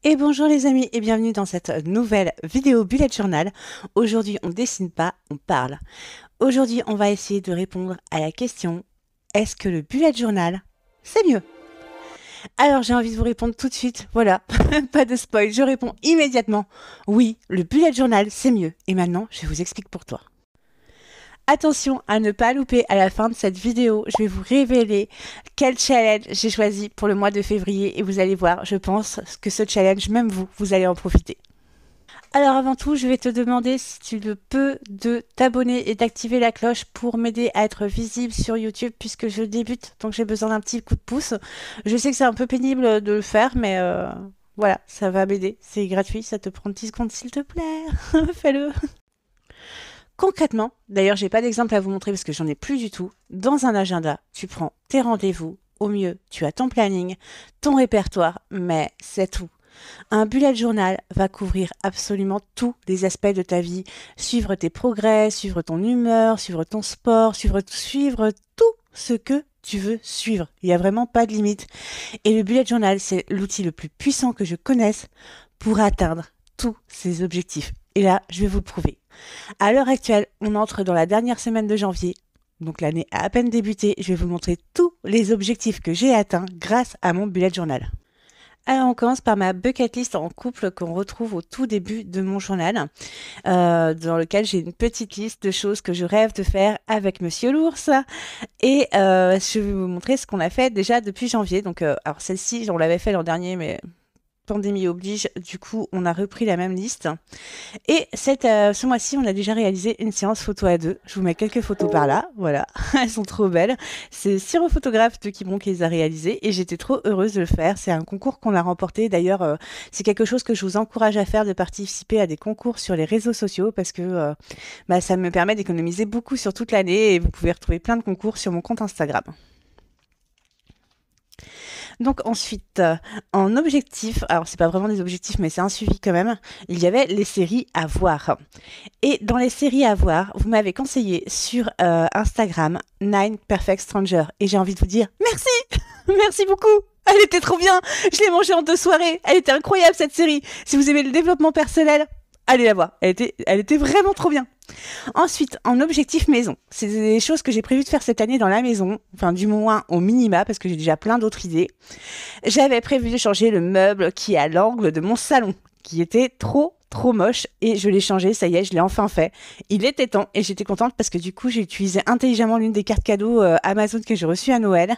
Et bonjour les amis et bienvenue dans cette nouvelle vidéo bullet journal. Aujourd'hui on dessine pas, on parle. Aujourd'hui on va essayer de répondre à la question: est-ce que le bullet journal c'est mieux? Alors j'ai envie de vous répondre tout de suite, voilà, pas de spoil, je réponds immédiatement. Oui, le bullet journal c'est mieux. Et maintenant je vous explique pourquoi. Attention à ne pas louper à la fin de cette vidéo, je vais vous révéler quel challenge j'ai choisi pour le mois de février et vous allez voir, je pense que ce challenge, même vous allez en profiter. Alors avant tout, je vais te demander si tu le peux de t'abonner et d'activer la cloche pour m'aider à être visible sur YouTube puisque je débute, donc j'ai besoin d'un petit coup de pouce. Je sais que c'est un peu pénible de le faire, mais voilà, ça va m'aider, c'est gratuit, ça te prend 10 secondes s'il te plaît, fais-le. Concrètement, d'ailleurs j'ai pas d'exemple à vous montrer parce que j'en ai plus du tout, dans un agenda, tu prends tes rendez-vous, au mieux tu as ton planning, ton répertoire, mais c'est tout. Un bullet journal va couvrir absolument tous les aspects de ta vie, suivre tes progrès, suivre ton humeur, suivre ton sport, suivre tout ce que tu veux suivre. Il n'y a vraiment pas de limite. Et le bullet journal, c'est l'outil le plus puissant que je connaisse pour atteindre tous ces objectifs. Et là, je vais vous le prouver. À l'heure actuelle, on entre dans la dernière semaine de janvier, donc l'année a à peine débuté. Je vais vous montrer tous les objectifs que j'ai atteints grâce à mon bullet journal. Alors on commence par ma bucket list en couple qu'on retrouve au tout début de mon journal, dans lequel j'ai une petite liste de choses que je rêve de faire avec Monsieur l'ours. Et je vais vous montrer ce qu'on a fait déjà depuis janvier. Donc, alors celle-ci, on l'avait fait l'an dernier, mais pandémie oblige, du coup on a repris la même liste. Et ce mois-ci, on a déjà réalisé une séance photo à deux. Je vous mets quelques photos par là, voilà, elles sont trop belles. C'est Siro Photographe de Quiberon qui les a réalisées et j'étais trop heureuse de le faire. C'est un concours qu'on a remporté. D'ailleurs, c'est quelque chose que je vous encourage à faire, de participer à des concours sur les réseaux sociaux parce que ça me permet d'économiser beaucoup sur toute l'année et vous pouvez retrouver plein de concours sur mon compte Instagram. Donc ensuite, en objectif, alors c'est pas vraiment des objectifs, mais c'est un suivi quand même, il y avait les séries à voir. Et dans les séries à voir, vous m'avez conseillé sur Instagram 9 Perfect Stranger. Et j'ai envie de vous dire merci, merci beaucoup. Elle était trop bien, je l'ai mangée en 2 soirées, elle était incroyable cette série. Si vous aimez le développement personnel, allez la voir, elle était vraiment trop bien. Ensuite, en objectif maison, c'est des choses que j'ai prévu de faire cette année dans la maison, enfin du moins au minima parce que j'ai déjà plein d'autres idées. J'avais prévu de changer le meuble qui est à l'angle de mon salon, qui était trop moche et je l'ai changé, ça y est, je l'ai enfin fait. Il était temps et j'étais contente parce que du coup j'ai utilisé intelligemment l'une des cartes cadeaux Amazon que j'ai reçues à Noël.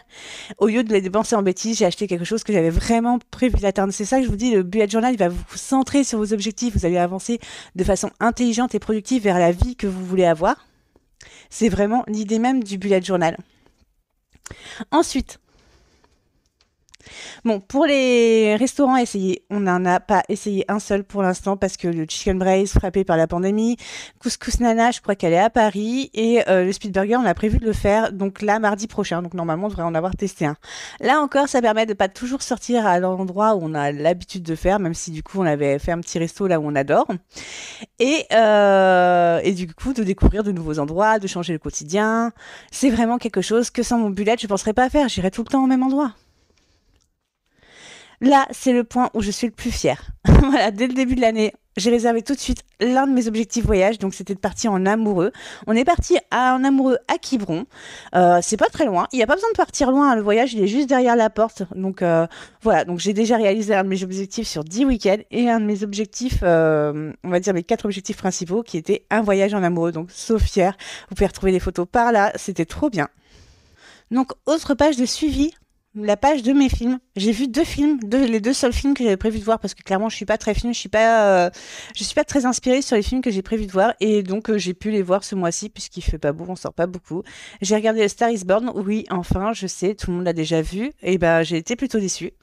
Au lieu de les dépenser en bêtises, j'ai acheté quelque chose que j'avais vraiment prévu d'atteindre. C'est ça que je vous dis, le bullet journal, il va vous centrer sur vos objectifs, vous allez avancer de façon intelligente et productive vers la vie que vous voulez avoir. C'est vraiment l'idée même du bullet journal. Ensuite, bon, pour les restaurants à essayer, on n'en a pas essayé un seul pour l'instant parce que le Chicken Brace frappé par la pandémie, Couscous Nana, je crois qu'elle est à Paris et le Speed Burger, on a prévu de le faire donc là mardi prochain. Donc normalement, on devrait en avoir testé un. Là encore, ça permet de pas toujours sortir à l'endroit où on a l'habitude de faire, même si du coup on avait fait un petit resto là où on adore. Et du coup, de découvrir de nouveaux endroits, de changer le quotidien. C'est vraiment quelque chose que sans mon bullet, je ne penserais pas faire. J'irais tout le temps au même endroit. Là, c'est le point où je suis le plus fière. Voilà, dès le début de l'année, j'ai réservé tout de suite l'un de mes objectifs voyage, donc c'était de partir en amoureux. On est parti en amoureux à Quiberon. C'est pas très loin. Il n'y a pas besoin de partir loin, hein. Le voyage, il est juste derrière la porte. Donc voilà, donc j'ai déjà réalisé un de mes objectifs sur 10 week-ends et un de mes objectifs, on va dire mes 4 objectifs principaux, qui étaient un voyage en amoureux. Donc, sauf fière. Vous pouvez retrouver des photos par là. C'était trop bien. Donc, autre page de suivi. La page de mes films. J'ai vu 2 films, les 2 seuls films que j'avais prévu de voir parce que clairement je suis pas très film, je suis pas très inspirée sur les films que j'ai prévu de voir et donc j'ai pu les voir ce mois-ci puisqu'il fait pas beau, on sort pas beaucoup. J'ai regardé Star is Born, oui enfin je sais, tout le monde l'a déjà vu et j'ai été plutôt déçue.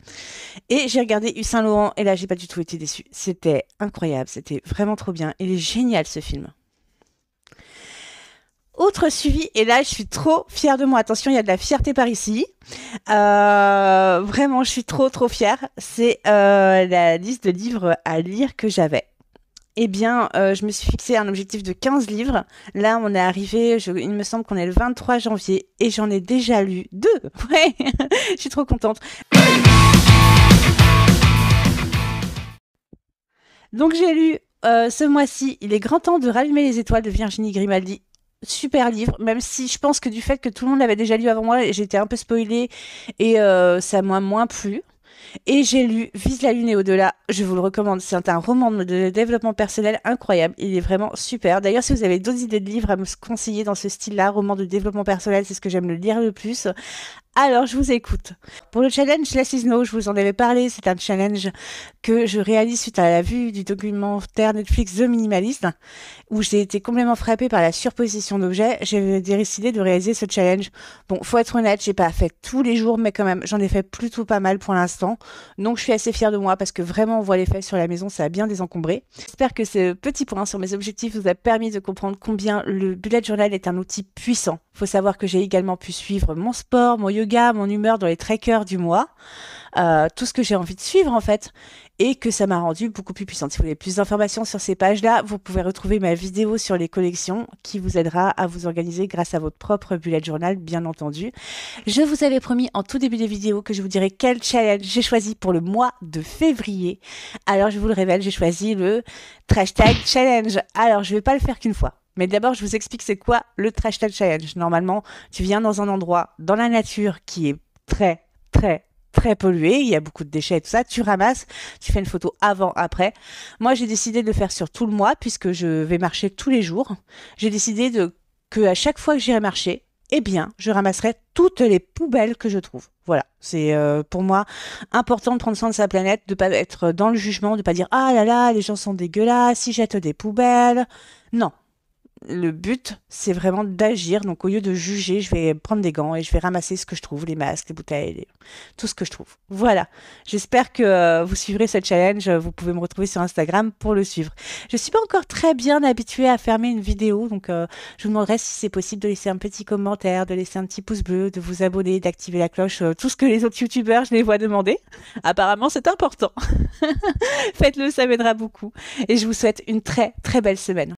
Et j'ai regardé Yves Saint Laurent et là j'ai pas du tout été déçue. C'était incroyable, c'était vraiment trop bien. Il est génial ce film. Autre suivi, et là je suis trop fière de moi. Attention, il y a de la fierté par ici. Vraiment, je suis trop fière. C'est la liste de livres à lire que j'avais. Eh bien, je me suis fixé un objectif de 15 livres. Là, on est arrivé, il me semble qu'on est le 23 janvier et j'en ai déjà lu 2. Ouais, je suis trop contente. Donc j'ai lu ce mois-ci Il est grand temps de rallumer les étoiles de Virginie Grimaldi. Super livre, même si je pense que du fait que tout le monde l'avait déjà lu avant moi, j'étais un peu spoilée et ça m'a moins plu. Et j'ai lu Vise la lune et au-delà, je vous le recommande, c'est un roman de développement personnel incroyable, il est vraiment super. D'ailleurs, si vous avez d'autres idées de livres à me conseiller dans ce style-là, roman de développement personnel, c'est ce que j'aime le lire le plus, alors je vous écoute. Pour le challenge Less is No, je vous en avais parlé, c'est un challenge que je réalise suite à la vue du documentaire Netflix The Minimalist, où j'ai été complètement frappée par la surposition d'objets. J'ai décidé de réaliser ce challenge. Bon, faut être honnête, j'ai pas fait tous les jours, mais quand même, j'en ai fait plutôt pas mal pour l'instant. Donc je suis assez fière de moi parce que vraiment on voit l'effet sur la maison, ça a bien désencombré. J'espère que ce petit point sur mes objectifs vous a permis de comprendre combien le bullet journal est un outil puissant. Faut savoir que j'ai également pu suivre mon sport, mon yoga, mon humeur dans les trackers du mois, tout ce que j'ai envie de suivre en fait, et que ça m'a rendue beaucoup plus puissante. Si vous voulez plus d'informations sur ces pages-là, vous pouvez retrouver ma vidéo sur les collections qui vous aidera à vous organiser grâce à votre propre bullet journal, bien entendu. Je vous avais promis en tout début de vidéo que je vous dirais quel challenge j'ai choisi pour le mois de février. Alors je vous le révèle, j'ai choisi le Trash Tag Challenge. Alors je vais pas le faire qu'une fois. Mais d'abord, je vous explique c'est quoi le Trash Tag Challenge. Normalement, tu viens dans un endroit, dans la nature, qui est très pollué, il y a beaucoup de déchets et tout ça, tu ramasses, tu fais une photo avant, après. Moi, j'ai décidé de le faire sur tout le mois, puisque je vais marcher tous les jours. J'ai décidé que à chaque fois que j'irai marcher, eh bien, je ramasserai toutes les poubelles que je trouve. Voilà, c'est pour moi important de prendre soin de sa planète, de pas être dans le jugement, de pas dire ah là là, les gens sont dégueulasses, ils jettent des poubelles. Non. Le but, c'est vraiment d'agir. Donc, au lieu de juger, je vais prendre des gants et je vais ramasser ce que je trouve, les masques, les bouteilles, tout ce que je trouve. Voilà. J'espère que vous suivrez ce challenge. Vous pouvez me retrouver sur Instagram pour le suivre. Je suis pas encore très bien habituée à fermer une vidéo, donc je vous demanderai si c'est possible de laisser un petit commentaire, de laisser un petit pouce bleu, de vous abonner, d'activer la cloche, tout ce que les autres youtubeurs, je les vois demander. Apparemment, c'est important. Faites-le, ça m'aidera beaucoup. Et je vous souhaite une très belle semaine.